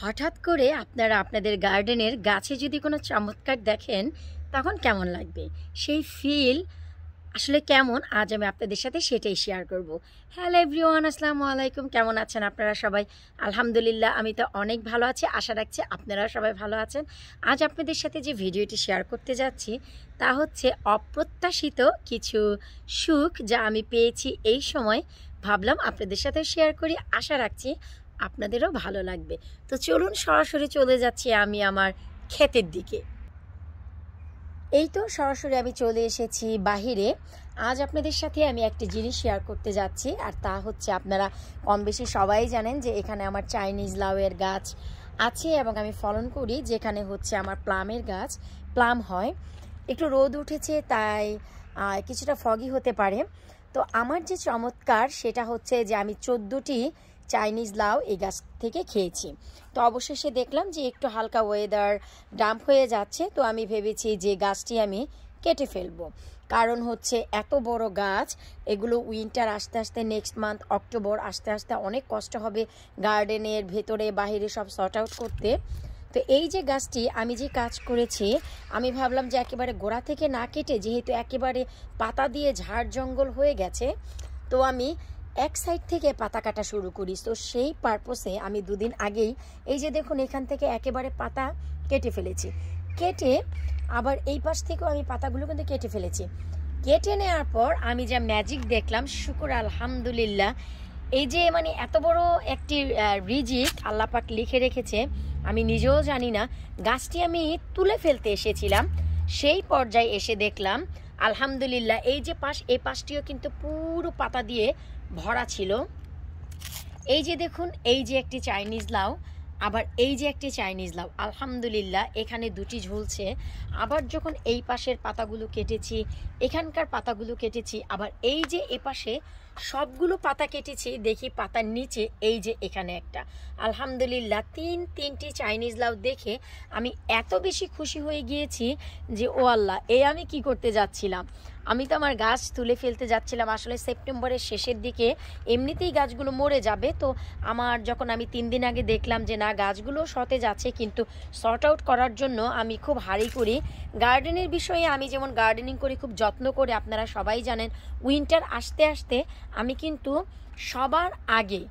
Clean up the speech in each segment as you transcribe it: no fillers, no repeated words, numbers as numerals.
হঠাৎ করে আপনারা আপনাদের গার্ডেনের গাছে যদি কোনো চমৎকার দেখেন তখন কেমন লাগবে, সেই ফিল আসলে কেমন আজ আমি আপনাদের সাথে সেটাই শেয়ার করব। হ্যালো এভরিওয়ান, আসসালামু আলাইকুম। কেমন আছেন আপনারা সবাই? আলহামদুলিল্লাহ, আমি তো অনেক ভালো আছি। আশা রাখছি আপনারা সবাই ভালো আছেন। আজ আপনাদের সাথে যে ভিডিওটি শেয়ার করতে যাচ্ছি তা হচ্ছে অপ্রত্যাশিত কিছু সুখ যা আমি পেয়েছি এই সময়। ভাবলাম আপনাদের সাথে শেয়ার করি, আশা রাখছি আপনাদেরও ভালো লাগবে। তো চলুন সরাসরি চলে যাচ্ছি আমি আমার ক্ষেতের দিকে। এই তো সরাসরি আমি চলে এসেছি বাহিরে। আজ আপনাদের সাথে আমি একটা জিনিস শেয়ার করতে যাচ্ছি, আর তা হচ্ছে আপনারা কম বেশি সবাই জানেন যে এখানে আমার চাইনিজ লাউয়ের গাছ আছে এবং আমি ফলন করি, যেখানে হচ্ছে আমার প্লামের গাছ, প্লাম হয়। একটু রোদ উঠেছে তাই কিছুটা ফগি হতে পারে। তো আমার যে চমৎকার সেটা হচ্ছে যে আমি 14টি চাইনিজ লাউ এই গাছ থেকে খেয়েছি। তো অবশেষে দেখলাম যে একটু হালকা ওয়েদার ডাম্প হয়ে যাচ্ছে, তো আমি ভেবেছি যে গাছটি আমি কেটে ফেলবো। কারণ হচ্ছে এত বড় গাছ, এগুলো উইন্টার আসতে আসতে নেক্সট মান্থ অক্টোবর আসতে আসতে অনেক কষ্ট হবে গার্ডেনের ভেতরে বাহিরে সব সর্ট আউট করতে। তো এই যে গাছটি আমি যে কাজ করেছি, আমি ভাবলাম যে একেবারে গোড়া থেকে না কেটে, যেহেতু একেবারে পাতা দিয়ে ঝাড় জঙ্গল হয়ে গেছে, তো আমি এক সাইড থেকে পাতা কাটা শুরু করি। তো সেই পারপোসে আমি দুদিন আগেই এই যে দেখুন এখান থেকে একেবারে পাতা কেটে ফেলেছি। কেটে আবার এই পাশ থেকেও আমি পাতাগুলো কিন্তু কেটে ফেলেছি। কেটে নেওয়ার পর আমি যা ম্যাজিক দেখলাম, শুকর আলহামদুলিল্লাহ, এই যে মানে এত বড় একটি রিজিক আল্লাহ পাক লিখে রেখেছে আমি নিজেও জানি না। গাছটি আমি তুলে ফেলতে এসেছিলাম, সেই পর্যায়ে এসে দেখলাম আলহামদুলিল্লাহ এই যে পাশ, এই পাশটিও কিন্তু পুরো পাতা দিয়ে ভরা ছিল। এই যে দেখুন, এই যে একটি চাইনিজ লাউ, আবার এই যে একটি চাইনিজ লাউ, আলহামদুলিল্লাহ এখানে দুটি ঝুলছে। আবার যখন এই পাশের পাতাগুলো কেটেছি, এখানকার পাতাগুলো কেটেছি, আবার এই যে এপাশে সবগুলো পাতা কেটেছি, দেখি পাতার নিচে এই যে এখানে একটা, আলহামদুলিল্লাহ তিনটি চাইনিজ লাউ দেখে আমি এত বেশি খুশি হয়ে গিয়েছি যে ও আল্লাহ, আমি কি করতে যাচ্ছিলাম? আমি তো আমার গাছ তুলে ফেলতে যাচ্ছিলাম। আসলে সেপ্টেম্বরের শেষের দিকে এমনিতেই গাছগুলো মরে যাবে। তো আমার যখন আমি 3 দিন আগে দেখলাম যে না, গাছগুলো সতেজ আছে, কিন্তু সর্ট আউট করার জন্য আমি খুব হারি করি গার্ডেনের বিষয়ে। আমি যেমন গার্ডেনিং করি খুব যত্ন করে, আপনারা সবাই জানেন। উইন্টার আসতে আসতে আমি কিন্তু সবার আগে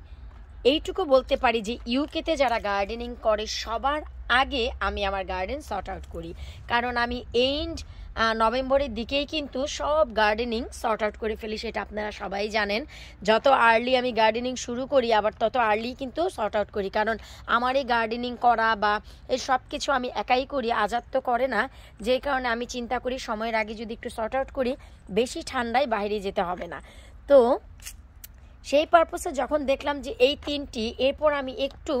এইটুকু বলতে পারি যে ইউকেতে যারা গার্ডেনিং করে সবার আগে আমি আমার গার্ডেন সর্ট আউট করি। কারণ আমি এন্ড নভেম্বরের দিকেই কিন্তু সব গার্ডেনিং সর্ট আউট করে ফেলি, সেটা আপনারা সবাই জানেন। যত আর্লি আমি গার্ডেনিং শুরু করি আবার তত আর্লি কিন্তু সর্ট আউট করি, কারণ আমার এই গার্ডেনিং করা বা এই সব কিছু আমি একাই করি, আজাদ তো করে না। যে কারণে আমি চিন্তা করি সময়ের আগে যদি একটু সর্ট আউট করি, বেশি ঠান্ডায় বাইরে যেতে হবে না। তো সেই পারপোসে যখন দেখলাম যে এই 3টি, এরপর আমি একটু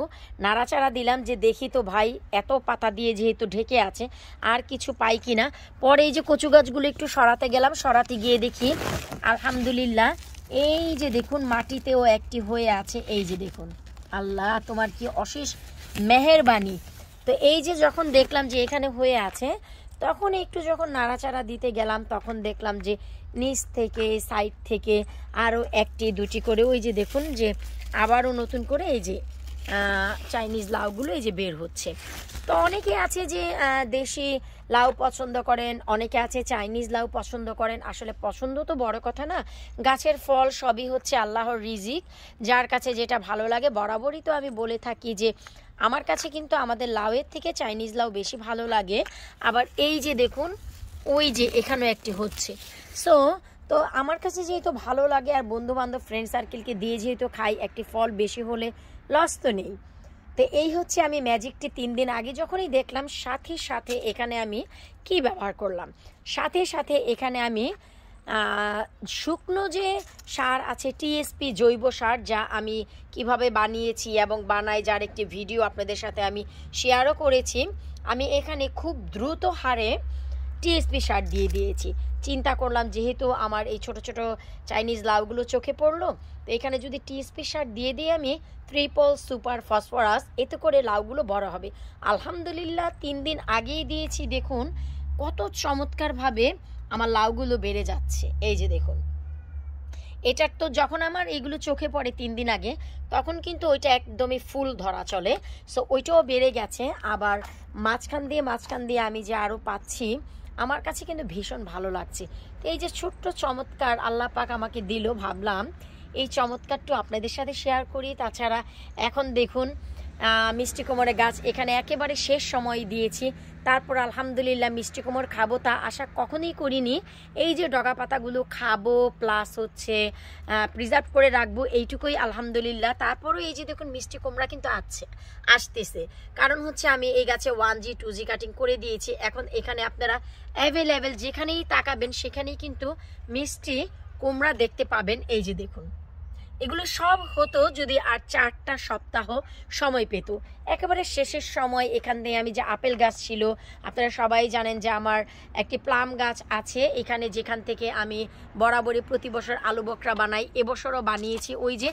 নাড়াচাড়া দিলাম যে দেখি তো ভাই এত পাতা দিয়ে যেহেতু ঢেকে আছে আর কিছু পাই কিনা। পরে এই যে কচু গাছগুলো একটু সরাতে গেলাম, সরাতে গিয়ে দেখি আলহামদুলিল্লাহ এই যে দেখুন মাটিতেও একটি হয়ে আছে। এই যে দেখুন, আল্লাহ তোমার কি অশেষ মেহেরবানি। তো এই যে যখন দেখলাম যে এখানে হয়ে আছে, তখন একটু যখন নাড়াচাড়া দিতে গেলাম তখন দেখলাম যে নিচ থেকে সাইড থেকে আরও 1টি 2টি করে ওই যে দেখুন যে আবারও নতুন করে এই যে চাইনিজ লাউগুলো এই যে বের হচ্ছে। তো অনেকে আছে যে দেশি লাউ পছন্দ করেন, অনেকে আছে চাইনিজ লাউ পছন্দ করেন। আসলে পছন্দ তো বড় কথা না, গাছের ফল সবই হচ্ছে আল্লাহর রিজিক, যার কাছে যেটা ভালো লাগে। বরাবরই তো আমি বলে থাকি যে আমার কাছে কিন্তু আমাদের লাউয়ের থেকে চাইনিজ লাউ বেশি ভালো লাগে। আবার এই যে দেখুন ওই যে এখানেও একটি হচ্ছে। তো আমার কাছে যেহেতু ভালো লাগে আর বন্ধু বান্ধব ফ্রেন্ড সার্কেলকে দিয়ে যেহেতু খাই, একটি ফল বেশি হলে লস তো নেই। তো এই হচ্ছে আমি ম্যাজিকটি 3 দিন আগে যখনই দেখলাম, সাথে সাথে এখানে আমি কি ব্যবহার করলাম, সাথে সাথে এখানে আমি শুকনো যে সার আছে টিএসপি জৈব সার, যা আমি কিভাবে বানিয়েছি এবং বানাই যার একটি ভিডিও আপনাদের সাথে আমি শেয়ারও করেছি। আমি এখানে খুব দ্রুত হারে টিএসপি সার দিয়ে দিয়েছি। চিন্তা করলাম যেহেতু আমার এই ছোট ছোট চাইনিজ লাউগুলো চোখে পড়লো, তো এখানে যদি টিএসপি সার দিয়ে দিই আমি ট্রিপল সুপার ফসফরাস, এতে করে লাউগুলো বড় হবে। আলহামদুলিল্লাহ 3 দিন আগেই দিয়েছি, দেখুন কত চমৎকারভাবে আমার লাউগুলো বেড়ে যাচ্ছে। এই যে দেখুন, এটার তো যখন আমার এগুলো চোখে পড়ে 3 দিন আগে, তখন কিন্তু ওইটা একদমই ফুল ধরা চলে। সো ওইটাও বেড়ে গেছে। আবার মাঝখান দিয়ে আমি যে আরও পাচ্ছি, আমার কাছে কিন্তু ভীষণ ভালো লাগছে। তো এই যে ছোট্ট চমৎকার আল্লাহ পাক আমাকে দিল, ভাবলাম এই চমৎকারটা আপনাদের সাথে শেয়ার করি। তাছাড়া এখন দেখুন মিষ্টি কুমড়ের গাছ এখানে একেবারে শেষ সময় দিয়েছি। তারপর আলহামদুলিল্লাহ মিষ্টি কুমড় খাবো তা আশা কখনোই করিনি। এই যে ডগা পাতাগুলো খাবো, প্লাস হচ্ছে প্রিজার্ভ করে রাখবো, এইটুকুই আলহামদুলিল্লাহ। তারপরও এই যে দেখুন মিষ্টি কুমড়া কিন্তু আসতেছে, কারণ হচ্ছে আমি এই গাছে 1G 2G কাটিং করে দিয়েছি। এখন এখানে আপনারা অ্যাভেলেবেল যেখানেই তাকাবেন সেখানেই কিন্তু মিষ্টি কুমড়া দেখতে পাবেন। এই যে দেখুন, এগুলো সব হতো যদি আর 4টা সপ্তাহ সময় পেত। একেবারে শেষের সময় এখান থেকে আমি যে আপেল গাছ ছিল, আপনারা সবাই জানেন যে আমার একটি প্লাম গাছ আছে এখানে, যেখান থেকে আমি বরাবরই প্রতি বছর আলু বকরা বানাই। এবছরও বানিয়েছি, ওই যে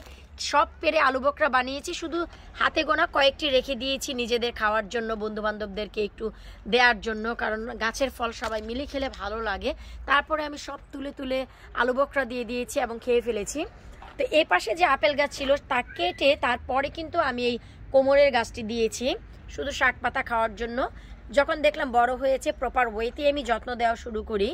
সব পেরে আলু বকরা বানিয়েছি, শুধু হাতে গোনা কয়েকটি রেখে দিয়েছি নিজেদের খাওয়ার জন্য, বন্ধুবান্ধবদেরকে একটু দেওয়ার জন্য, কারণ গাছের ফল সবাই মিলে খেলে ভালো লাগে। তারপরে আমি সব তুলে তুলে আলু বকরা দিয়ে দিয়েছি এবং খেয়ে ফেলেছি। তো এই পাশে যে আপেল গাছ ছিল তা কেটে তারপরে কিন্তু আমি এই কোমরের গাছটি দিয়েছি শুধু শাক পাতা খাওয়ার জন্য। যখন দেখলাম বড় হয়েছে, প্রপার ওয়েতে আমি যত্ন দেওয়া শুরু করি।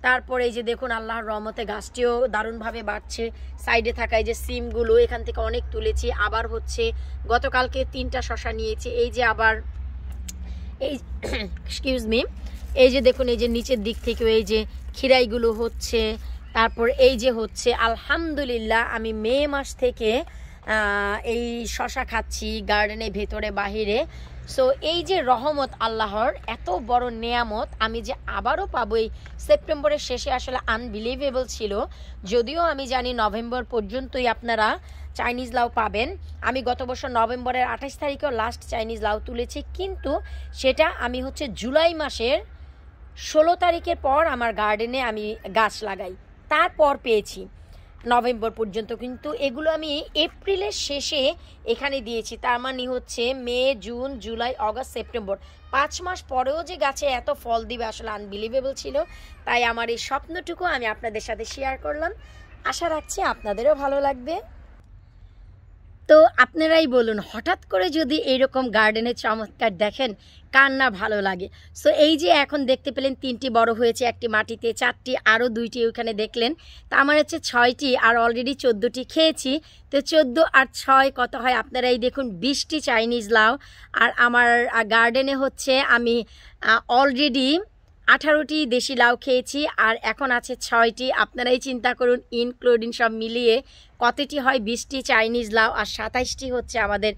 তারপরে এই যে দেখুন আল্লাহর রহমতে গাছটিও দারুণভাবে বাড়ছে। সাইডে থাকা এই যে সিমগুলো এখান থেকে অনেক তুলেছি। আবার হচ্ছে গতকালকে 3টা শশা নিয়েছি। এই যে আবার এই এক্সকিউজ মি, এই যে দেখুন এই যে নিচের দিক থেকে এই যে খিরাইগুলো হচ্ছে। তারপর এই যে হচ্ছে আলহামদুলিল্লাহ আমি মে মাস থেকে এই শশা খাচ্ছি গার্ডেনের ভেতরে বাহিরে। সো এই যে রহমত আল্লাহর, এত বড় নেয়ামত আমি যে আবারও পাবো এই সেপ্টেম্বরের শেষে, আসলে আনবিলিভেবল ছিল। যদিও আমি জানি নভেম্বর পর্যন্তই আপনারা চাইনিজ লাউ পাবেন। আমি গত বছর নভেম্বরের 28 তারিখেও লাস্ট চাইনিজ লাউ তুলেছি, কিন্তু সেটা আমি হচ্ছে জুলাই মাসের 16 তারিখের পর আমার গার্ডেনে আমি গাছ লাগাই, তারপর পেয়েছি নভেম্বর পর্যন্ত। কিন্তু এগুলো আমি এপ্রিলের শেষে এখানে দিয়েছি, তার মানে হচ্ছে মে, জুন, জুলাই, আগস্ট, সেপ্টেম্বর, 5 মাস পরেও যে গাছে এত ফল দিবে আসলে আনবিলিভেবল ছিল। তাই আমার এই স্বপ্নটুকু আমি আপনাদের সাথে শেয়ার করলাম। আশা রাখছি আপনাদেরও ভালো লাগবে। তো আপনারাই বলুন, হঠাৎ করে যদি এইরকম গার্ডেনের চমৎকার দেখেন কার না ভালো লাগে। সো এই যে এখন দেখতে পেলেন 3টি বড় হয়েছে, একটি মাটিতে, 4টি, আরও 2টি ওইখানে দেখলেন। তা আমার হচ্ছে 6টি, আর অলরেডি 14টি খেয়েছি। তো 14 আর 6 কত হয় আপনারাই দেখুন, 20টি চাইনিজ লাউ। আর আমার গার্ডেনে হচ্ছে আমি অলরেডি 18টি দেশি লাউ খেয়েছি, আর এখন আছে 6টি। আপনারাই চিন্তা করুন ইনক্লুডিং সব মিলিয়ে কতটি হয়, 20টি চাইনিজ লাউ আর 27টি হচ্ছে আমাদের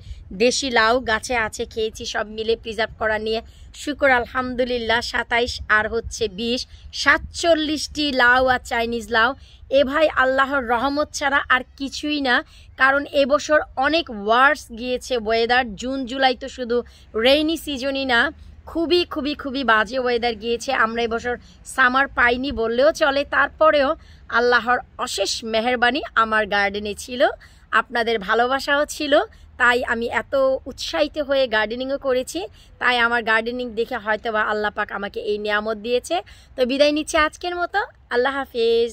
দেশি লাউ গাছে আছে, খেয়েছি সব মিলে প্রিজার্ভ করা নিয়ে। শুকর আলহামদুলিল্লাহ, 27 আর হচ্ছে 20, 47টি লাউ আর চাইনিজ লাউ। এ ভাই আল্লাহর রহমত ছাড়া আর কিছুই না, কারণ এবছর অনেক ওয়ার্স গিয়েছে ওয়েদার। জুন জুলাই তো শুধু রেইনি সিজনই না, খুবই খুবই খুবই বাজে ওয়েদার গিয়েছে। আমরা এবছর সামার পাইনি বললেও চলে। তারপরেও আল্লাহর অশেষ মেহেরবানি আমার গার্ডেনে ছিল, আপনাদের ভালোবাসাও ছিল, তাই আমি এত উৎসাহিত হয়ে গার্ডেনিংও করেছি। তাই আমার গার্ডেনিং দেখে হয়তো বা আল্লাহ পাক আমাকে এই নিয়ামত দিয়েছে। তো বিদায় নিচ্ছে আজকের মতো, আল্লাহ হাফেজ।